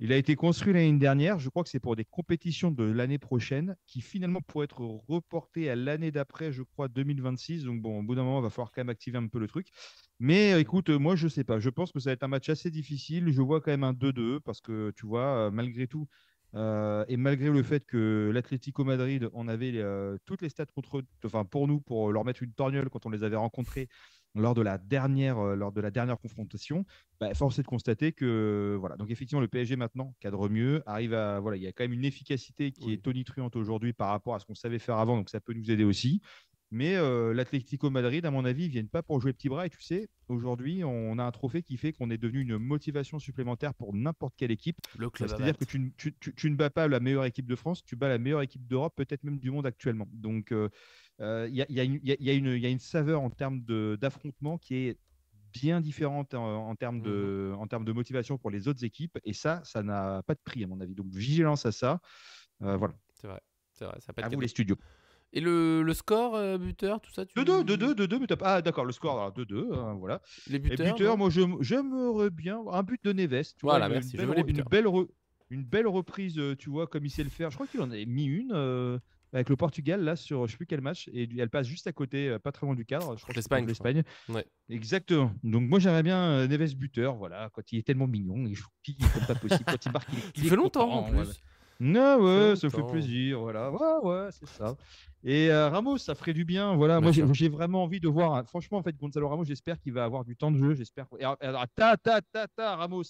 Il a été construit l'année dernière. Je crois que c'est pour des compétitions de l'année prochaine, qui finalement pourraient être reportées à l'année d'après, je crois, 2026. Donc, bon, au bout d'un moment, il va falloir quand même activer un peu le truc. Mais écoute, moi, je sais pas. Je pense que ça va être un match assez difficile. Je vois quand même un 2-2 parce que, tu vois, malgré tout, et malgré le fait que l'Atlético Madrid, on avait toutes les stats enfin, pour nous, pour leur mettre une torgnole quand on les avait rencontrés lors de la dernière confrontation, bah, force est de constater que, voilà. Donc, effectivement, le PSG maintenant cadre mieux, arrive à, voilà, il y a quand même une efficacité qui est Oui. tonitruante aujourd'hui par rapport à ce qu'on savait faire avant. Donc, ça peut nous aider aussi. Mais l'Atlético Madrid, à mon avis, ils viennent pas pour jouer petit bras. Et tu sais, aujourd'hui, on a un trophée qui fait qu'on est devenu une motivation supplémentaire pour n'importe quelle équipe. Le club à C'est-à-dire que battre. tu ne bats pas la meilleure équipe de France, tu bats la meilleure équipe d'Europe, peut-être même du monde actuellement. Donc, il y a une saveur en termes d'affrontement qui est bien différente Mhm. en termes de motivation pour les autres équipes. Et ça n'a pas de prix, à mon avis. Donc, vigilance à ça. Voilà. C'est vrai. C'est vrai, ça peut être À vous, les cadeau. studios. Et le score, buteur, tout ça, 2-2, tu. 2-2, 2-2, mais ah, d'accord, le score, alors 2-2, voilà. Les Et buteurs, buteur, non? moi, j'aimerais bien un but de Neves, tu vois, Voilà, merci, je veux les buteurs. une belle reprise, tu vois, comme il sait le faire. Je crois qu'il en avait mis une avec le Portugal, là, sur je sais plus quel match, et elle passe juste à côté, pas très loin du cadre, je crois Contre que c'était contre l'Espagne, je crois. l'Espagne. Ouais. Exactement. Donc, moi, j'aimerais bien Neves buteur, voilà, quand il est tellement mignon, il joue comme pas possible. Quand il marque, Ça il est fait longtemps en content, voilà. plus. Non, Ça fait ouais, ça fait longtemps. plaisir, voilà. Ouais, ouais, c'est ça. Et Ramos, ça ferait du bien. Voilà, Bien moi sûr. j'ai vraiment envie de voir. Franchement, en fait, Gonzalo Ramos, j'espère qu'il va avoir du temps de jeu. J'espère. Alors, Ramos.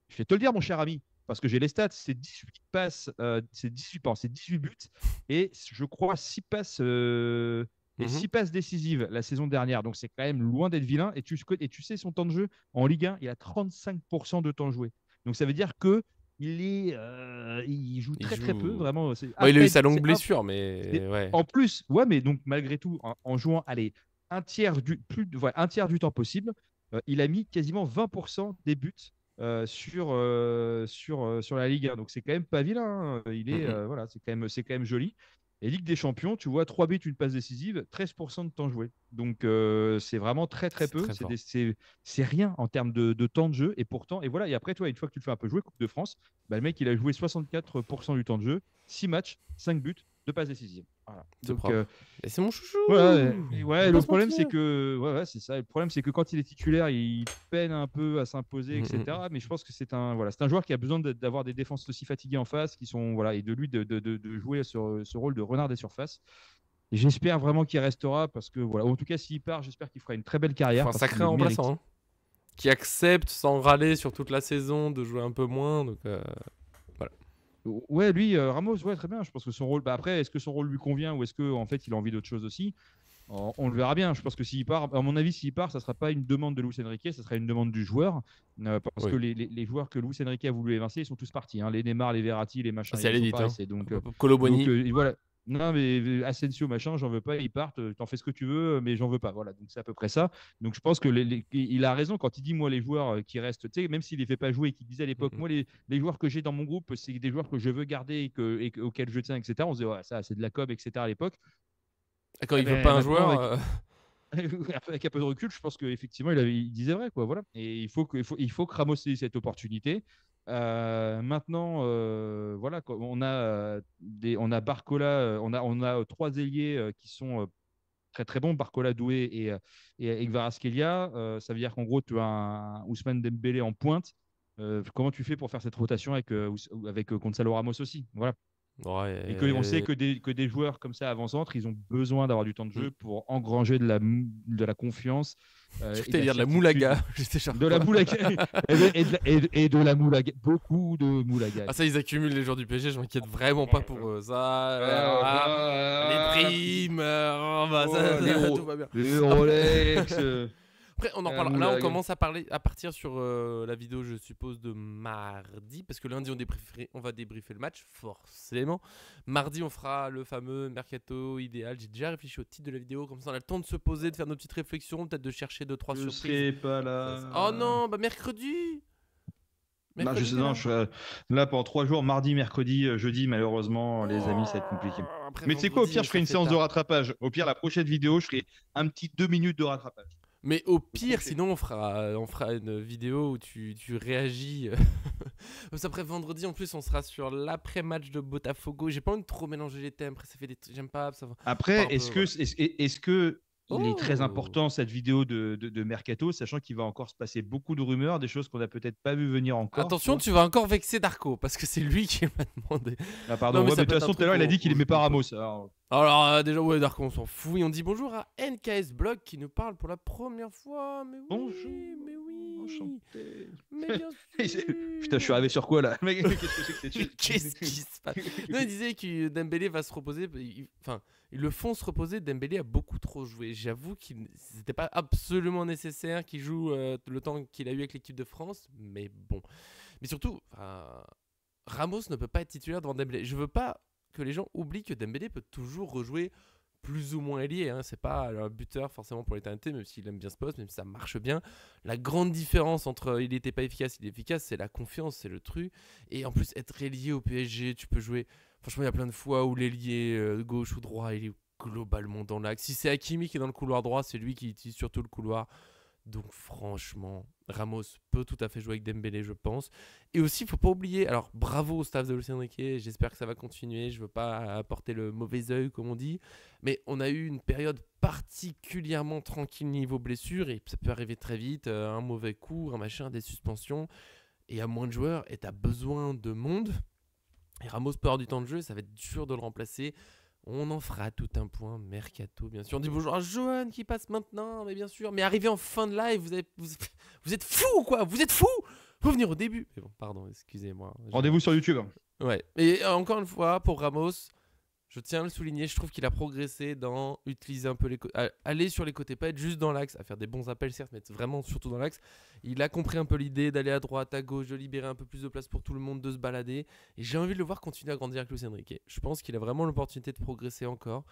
Je vais te le dire, mon cher ami, parce que j'ai les stats. C'est 18 passes, c'est 18, pardon, c'est 18 buts et je crois 6 passes et Mhm. 6 passes décisives la saison dernière. Donc c'est quand même loin d'être vilain. Et tu sais son temps de jeu en Ligue 1, il a 35% de temps joué. Donc ça veut dire que il joue Il très très peu, joue. vraiment. C'est Bon, à il a eu peine. sa longue blessure, mais ouais. En plus, ouais, mais donc malgré tout, en jouant, allez, un tiers du temps possible, il a mis quasiment 20% des buts sur la Ligue 1. Donc c'est quand même pas vilain, hein. Mhm. Voilà, c'est quand même joli. Et Ligue des Champions, tu vois, 3 buts, une passe décisive, 13% de temps joué. Donc c'est vraiment très très C'est peu. très fort. C'est rien en termes de temps de jeu. Et pourtant, et voilà, et après, toi, une fois que tu le fais un peu jouer, Coupe de France, bah, le mec, il a joué 64% du temps de jeu, 6 matchs, 5 buts, 2 passes décisives. Voilà. C'est Donc, propre. Et c'est mon ouais, chouchou. On va ouais, pas le se problème, c'est mentir. que, ouais, c'est ça. Le problème, c'est que quand il est titulaire, il peine un peu à s'imposer, Mhm. etc. Mais je pense que voilà, c'est un joueur qui a besoin d'avoir des défenses aussi fatiguées en face, voilà, et de lui de jouer sur ce rôle de renard des surfaces. Et j'espère vraiment qu'il restera parce que, voilà, en tout cas, s'il part, j'espère qu'il fera une très belle Faut carrière un parce qu'il sacré le remplaçant, mérite. hein, qui accepte sans râler sur toute la saison de jouer un peu moins. Donc voilà. Ouais, lui, Ramos, ouais, très bien. Je pense que son rôle, bah, après, est-ce que son rôle lui convient ou est-ce que en fait, il a envie d'autre chose aussi? On le verra bien. Je pense que s'il part, à mon avis, s'il part, ça ne sera pas une demande de Luis Enrique, ça sera une demande du joueur. Parce que Oui. les joueurs que Luis Enrique a voulu évincer, ils sont tous partis, hein. Les Neymar, les Verratti, les Ah, machins, c'est ils allé sont vite, pas hein. restés. Coloboni. Voilà. Non, mais Asensio, machin, j'en veux pas, ils partent, t'en fais ce que tu veux, mais j'en veux pas. Voilà, donc c'est à peu près ça. Donc je pense que il a raison quand il dit, moi, les joueurs qui restent, tu sais, même s'il les fait pas jouer et qu'il disait à l'époque, Mhm. moi, les joueurs que j'ai dans mon groupe, c'est des joueurs que je veux garder auxquels je tiens, etc. On se dit, ouais, ça, c'est de la com, etc. à l'époque. Et quand Eh il veut ben, pas un maintenant, joueur, avec un peu de recul, je pense qu'effectivement, il disait vrai, quoi. Voilà. Et il faut que Ramos ait cette opportunité. Maintenant, voilà, quoi. On a Barcola, on a trois ailiers qui sont très très bons, Barcola, Doué et Kvaratskhelia. Ça veut dire qu'en gros, tu as un Ousmane Dembélé en pointe. Comment tu fais pour faire cette rotation avec Gonzalo Ramos aussi? Voilà. Et on sait ouais. que des joueurs comme ça avant-centre, ils ont besoin d'avoir du temps de Hmm. jeu pour engranger de la confiance Je et crois de que la dire de la certitude. moulaga. J'étais genre De la quoi? moulaga et de la moulaga. Beaucoup de moulaga, Ah, ça, ils effectivement. accumulent les joueurs du PSG. Je m'inquiète vraiment pas pour eux. Ça, les primes, oh, bah, Oh, tout va bien. les Après, Rolex. Après, on en reparlera. Là, on commence à partir sur la vidéo, je suppose, de mardi. Parce que lundi, on va débriefer le match, forcément. Mardi, on fera le fameux Mercato idéal. J'ai déjà réfléchi au titre de la vidéo. Comme ça, on a le temps de se poser, de faire nos petites réflexions, peut-être de chercher 2-3 surprises. Je serai pas là. Oh non, bah mercredi. Non, là, pendant 3 jours, mardi, mercredi, jeudi, malheureusement, les amis, ça va être compliqué. Après, mais tu sais quoi, au pire, je ferai une séance de rattrapage. Au pire, la prochaine vidéo, je ferai un petit 2 minutes de rattrapage. Mais au pire, sinon, on fera une vidéo où tu réagis. Après, vendredi, en plus, on sera sur l'après-match de Botafogo. J'ai pas envie de trop mélanger les thèmes. Après, ça fait j'aime pas. Ça va. Après, est-ce que il est très important cette vidéo de Mercato, sachant qu'il va encore se passer beaucoup de rumeurs, des choses qu'on n'a peut-être pas vu venir encore. Attention, tu vas encore vexer Darko, parce que c'est lui qui m'a demandé. Ah, pardon, mais de toute façon, tout à l'heure, il a dit qu'il aimait pas Ramos. Alors déjà, ouais, Darko, on s'en fout. Et on dit bonjour à NKS Blog qui nous parle pour la première fois. Mais oui, bonjour. Mais oui. Enchanté. Mais bien sûr. Putain, je suis arrivé sur quoi là? Qu'est-ce que c'est que cette Qu'est-ce qui se passe? Non, il disait que Dembélé va se reposer. Enfin, ils le font se reposer. Dembélé a beaucoup trop joué. J'avoue qu'il n'était pas absolument nécessaire qu'il joue le temps qu'il a eu avec l'équipe de France. Mais bon. Mais surtout, Ramos ne peut pas être titulaire devant Dembélé. Je veux pas que les gens oublient que Dembélé peut toujours rejouer plus ou moins ailier, hein. C'est pas un buteur forcément pour l'éternité, même s'il aime bien ce poste, même si ça marche bien. La grande différence entre il était pas efficace, il est efficace, c'est la confiance, c'est le truc. Et en plus, être ailier au PSG, tu peux jouer. Franchement, il y a plein de fois où l'ailier gauche ou droit, il est globalement dans l'axe. Si c'est Hakimi qui est dans le couloir droit, c'est lui qui utilise surtout le couloir. Donc franchement, Ramos peut tout à fait jouer avec Dembélé, je pense. Et aussi, il ne faut pas oublier, alors bravo au staff de Luis Enrique, j'espère que ça va continuer, je ne veux pas apporter le mauvais œil comme on dit, mais on a eu une période particulièrement tranquille niveau blessure, et ça peut arriver très vite, un mauvais coup, un machin, des suspensions, et à moins de joueurs, et tu as besoin de monde, et Ramos peut avoir du temps de jeu, ça va être dur de le remplacer. On en fera tout un point Mercato, bien sûr. On dit bonjour à Johan qui passe maintenant, mais bien sûr. Mais arrivé en fin de live, vous êtes fou ou quoi? Vous êtes fou? Faut venir au début. Mais bon, pardon, excusez-moi. Rendez-vous sur YouTube. Ouais. Et encore une fois, pour Ramos, je tiens à le souligner, je trouve qu'il a progressé dans utiliser un peu aller sur les côtés, pas être juste dans l'axe, à faire des bons appels certes, mais être vraiment surtout dans l'axe. Il a compris un peu l'idée d'aller à droite, à gauche, de libérer un peu plus de place pour tout le monde, de se balader. Et j'ai envie de le voir continuer à grandir avec Luis Enrique. Je pense qu'il a vraiment l'opportunité de progresser encore.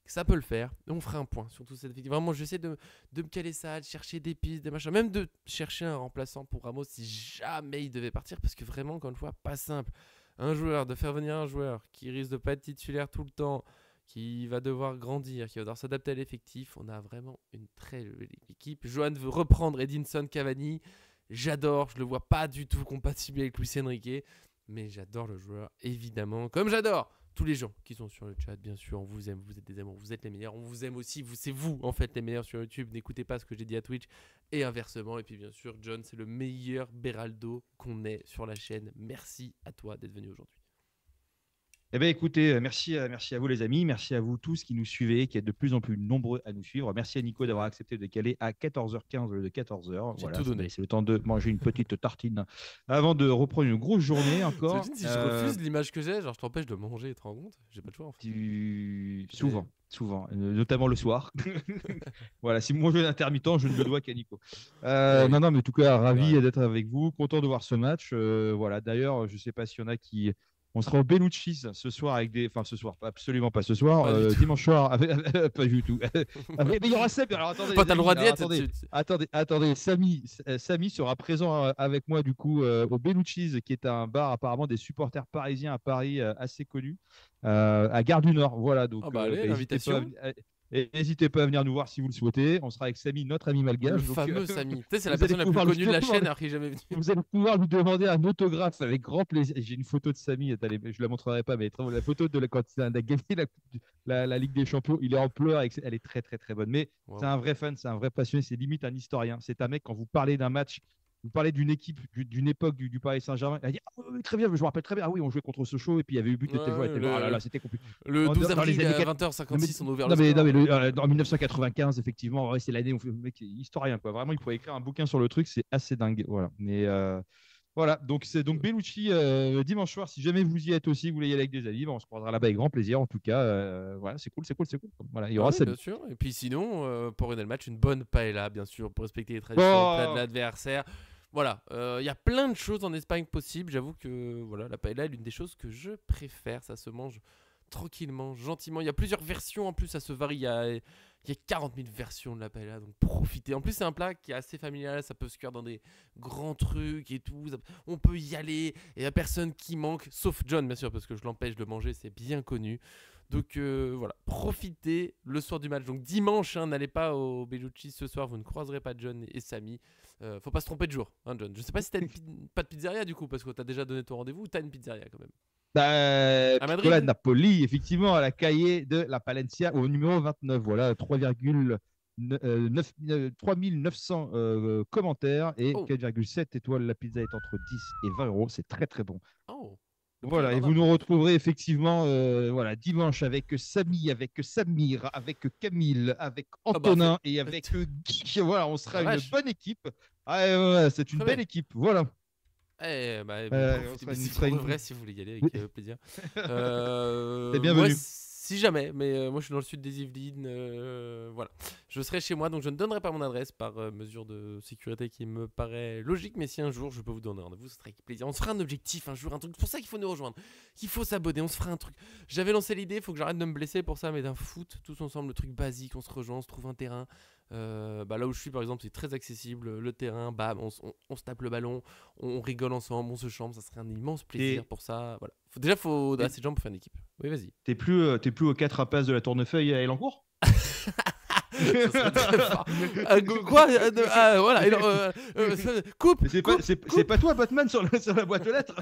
Ça peut le faire. Et on fera un point sur toute cette vidéo. Vraiment, j'essaie de me caler ça, de chercher des pistes, des machins, même de chercher un remplaçant pour Ramos si jamais il devait partir, parce que vraiment, encore une fois, pas simple. De faire venir un joueur qui risque de pas être titulaire tout le temps, qui va devoir grandir, qui va devoir s'adapter à l'effectif. On a vraiment une très belle équipe. Johan veut reprendre Edinson Cavani. J'adore, je le vois pas du tout compatible avec Luis Enrique, mais j'adore le joueur, évidemment. Comme j'adore tous les gens qui sont sur le chat, bien sûr, on vous aime, vous êtes des amours, vous êtes les meilleurs. On vous aime aussi, c'est vous en fait les meilleurs sur YouTube. N'écoutez pas ce que j'ai dit à Twitch et inversement. Et puis bien sûr, John, c'est le meilleur Beraldo qu'on ait sur la chaîne. Merci à toi d'être venu aujourd'hui. Eh bien, écoutez, merci à vous les amis, merci à vous tous qui nous suivez, qui êtes de plus en plus nombreux à nous suivre. Merci à Nico d'avoir accepté de caler à 14h15 au lieu de 14h. J'ai tout donné. C'est le temps de manger une petite tartine avant de reprendre une grosse journée encore. Si je refuse l'image que j'ai, genre je t'empêche de manger, tu te rends compte? J'ai pas de choix en fait. Souvent, notamment le soir. Voilà, si mon jeu est intermittent, je ne le dois qu'à Nico. Non, mais en tout cas, ravi d'être avec vous, content de voir ce match. Voilà, d'ailleurs, je ne sais pas s'il y en a qui. On sera au Bellucci's ce soir avec des. Enfin, ce soir, absolument pas ce soir. Dimanche soir, pas du tout. Mais il y aura Seb. Alors attendez. T'as le droit d'y être. Attendez. Samy sera présent avec moi du coup au Bellucci's, qui est un bar apparemment des supporters parisiens à Paris assez connu, à Gare du Nord. Voilà, donc allez, l'invitation. Et n'hésitez pas à venir nous voir si vous le souhaitez. On sera avec Samy, notre ami malgache. Le fameux Samy. Tu sais, c'est la personne la plus connue de la chaîne alors qu'il n'est jamais venu. Vous allez pouvoir lui demander un autographe avec grand plaisir. J'ai une photo de Samy, je ne la montrerai pas, mais la photo de quand il a gagné la Ligue des Champions. Il est en pleurs. Elle est très, très, très bonne. Mais c'est un vrai fan, c'est un vrai passionné. C'est limite un historien. C'est un mec, quand vous parlez d'un match, vous parlez d'une équipe, d'une époque du Paris Saint-Germain. Il a dit oui, très bien, je me rappelle très bien. Ah oui, on jouait contre Sochaux et puis il y avait eu but de tel joueur. C'était compliqué. Le 12 avril à 20h56, on a ouvert le score. En 1995, effectivement, c'est l'année où le mec est historien. Quoi. Vraiment, il pourrait écrire un bouquin sur le truc, c'est assez dingue. Voilà. Mais Voilà, donc c'est donc Bellucci dimanche soir. Si jamais vous y êtes aussi, vous voulez y aller avec des amis, on se croisera là-bas avec grand plaisir. En tout cas, voilà, c'est cool, c'est cool, c'est cool. Voilà, il y Ah aura oui, bien Samy. sûr. Et puis sinon, pour ruiner le match, une bonne paella, bien sûr, pour respecter les traditions, plat de Oh, l'adversaire. Voilà, il y a plein de choses en Espagne possibles. J'avoue que voilà, la paella est l'une des choses que je préfère. Ça se mange tranquillement, gentiment. Il y a plusieurs versions en plus, ça se varie. Il y a 40 000 versions de la paella, donc profitez. En plus, c'est un plat qui est assez familial, ça peut se cuire dans des grands trucs et tout. On peut y aller, et il n'y a personne qui manque, sauf John, bien sûr, parce que je l'empêche de manger, c'est bien connu. Donc voilà, profitez le soir du match. Donc dimanche, hein, n'allez pas au Bellucci ce soir, vous ne croiserez pas John et Samy. Faut pas se tromper de jour, hein, John. Je sais pas si t'as pas de pizzeria du coup, parce que t'as déjà donné ton rendez-vous ou t'as une pizzeria quand même. À Piccola Madrid. Napoli, effectivement, à la Cahier de la Palencia, au numéro 29. Voilà, 3900 commentaires et Oh, 4,7 étoiles. La pizza est entre 10 et 20 euros. C'est très, très bon. oh, le prix est Voilà, et vous abordable. nous retrouverez effectivement voilà, dimanche avec Samy, avec Samir, avec Camille, avec Ah bah, Antonin et avec Guy. Voilà, on la sera une vache, bonne équipe. Ah, ouais, c'est une très belle bien. équipe. Voilà. Bah, On profitez, sera mais une, si on sera pour de une- vrai, si vous voulez y aller Oui. avec plaisir. T'es Moi, bienvenu. si jamais, mais moi je suis dans le sud des Yvelines, voilà. Je serai chez moi, donc je ne donnerai pas mon adresse par mesure de sécurité qui me paraît logique, mais si un jour je peux vous donner un rendez-vous, ce serait avec plaisir. On se fera un objectif un jour, un truc. C'est pour ça qu'il faut nous rejoindre, qu'il faut s'abonner, on se fera un truc. J'avais lancé l'idée, il faut que j'arrête de me blesser pour ça, mais d'un foot, tous ensemble, le truc basique, on se rejoint, on se trouve un terrain. Bah là où je suis par exemple c'est très accessible, le terrain, bam, on se tape le ballon, on rigole ensemble, on se chambre, ça serait un immense plaisir T'es pour ça. Voilà. Déjà faut t'es- assez de gens pour faire une équipe. Oui vas-y. t'es plus aux 4 impasses de la Tournefeuille à Elancourt. Ça serait très fort. Quoi voilà. Coupe, Mais c'est pas, coupe, c'est coupe. pas toi, Batman, sur la boîte aux lettres.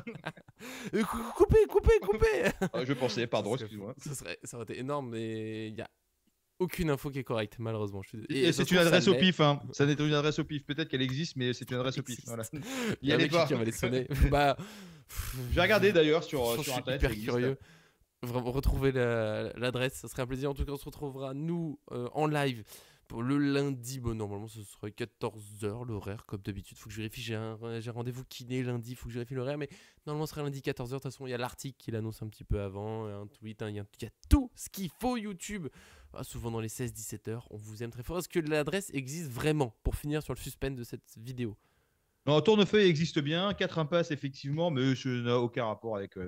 Coupez, coupez, coupez. Ah, je pensais, Ça pardon, serait fou. excuse-moi. Ça aurait été énorme, mais il y a aucune info qui est correcte malheureusement. Et Et ça se c'est une trouve ça adresse au l'est. pif, hein. Ça n'est une adresse au pif. Peut-être qu'elle existe, mais c'est une adresse au pif. Voilà. Existe. Il Y y a un allez mec pas. qui va les sonner. Bah, J'ai regardé d'ailleurs je sur suis Internet, ça hyper existe. curieux. Vraiment retrouver l'adresse, ça serait un plaisir. En tout cas, on se retrouvera nous en live pour le lundi. Bon, normalement, ce serait 14h l'horaire, comme d'habitude. Faut que je vérifie. J'ai rendez-vous kiné lundi. Faut que je vérifie l'horaire. Mais normalement, ce sera lundi 14h. De toute façon, il y a l'article qui l'annonce un petit peu avant. Un tweet. Il y a tout ce qu'il faut YouTube. Ah, souvent dans les 16-17h. On vous aime très fort. Est-ce que l'adresse existe vraiment pour finir sur le suspense de cette vidéo? Non, Tournefeuille existe bien, 4 impasses effectivement, mais ça n'a aucun rapport avec ça.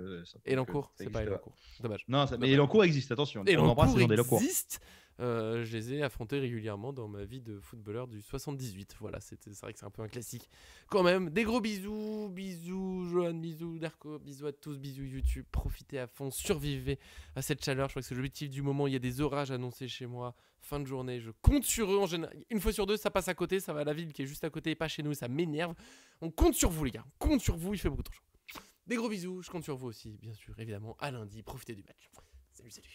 Et Donc, l'encours, ça c'est pas existe pas. Elancourt. Dommage. Non, mais Dommage. Elancourt existe, attention. Et On embrasse l'encours les gens d'Elancourt. existe. Je les ai affrontés régulièrement dans ma vie de footballeur du 78. Voilà, c'est vrai que c'est un peu un classique. Quand même, des gros bisous. Bisous, Johan, bisous, Darko, bisous à tous, bisous YouTube. Profitez à fond, survivez à cette chaleur. Je crois que c'est l'objectif du moment. Il y a des orages annoncés chez moi. Fin de journée, je compte sur eux. En général, une fois sur deux, ça passe à côté. Ça va à la ville qui est juste à côté et pas chez nous. Ça m'énerve. On compte sur vous, les gars. On compte sur vous. Il fait beaucoup de chaud. Des gros bisous. Je compte sur vous aussi, bien sûr, évidemment. À lundi. Profitez du match. Salut, salut.